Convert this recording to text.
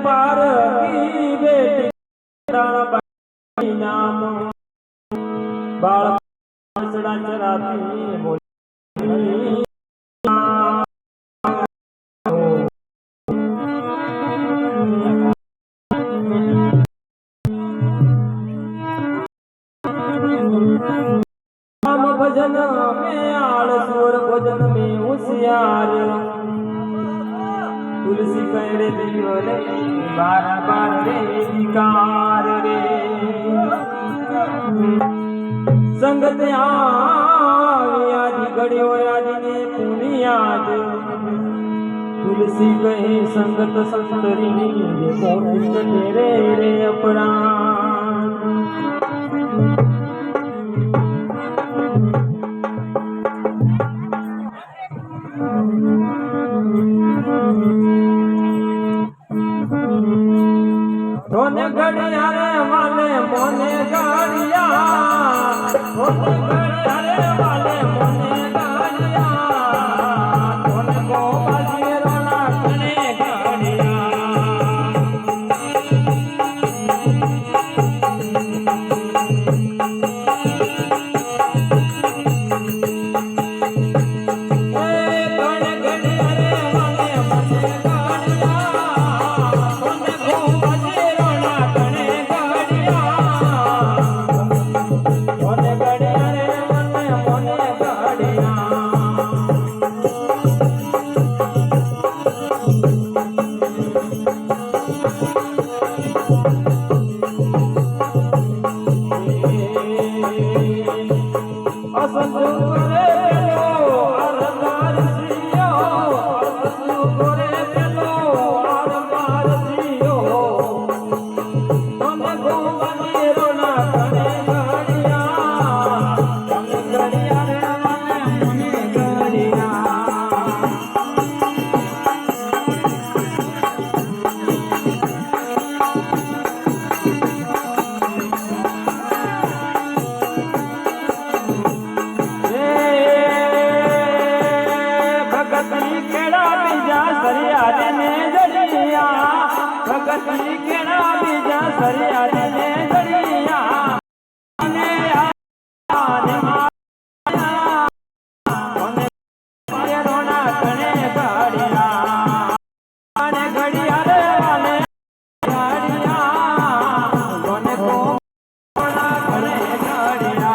पार की बेटी राणाबाई नाम बाळ सडा चराती बोली राम भजन में आलसूर भजन में होशियार तुलसी करे जीवने बार बार रे विकार रे संगत आदि घड़ियो आदि ने पुनी याद तुलसी कहे संगत संतरी तेरे रे अपराध मोने गड़िया रे वाले मोने गाड़िया मोने गड़िया रे वाले मोने गाड़िया मोने को बाजी रोना कने गाड़िया भगती केड़ा बीजा सरिया ने जड़िया ने आने माया ओने पाए रोना कने गाड़िया आने घड़िया रे वाले गाड़िया ओने को रोना कने गाड़िया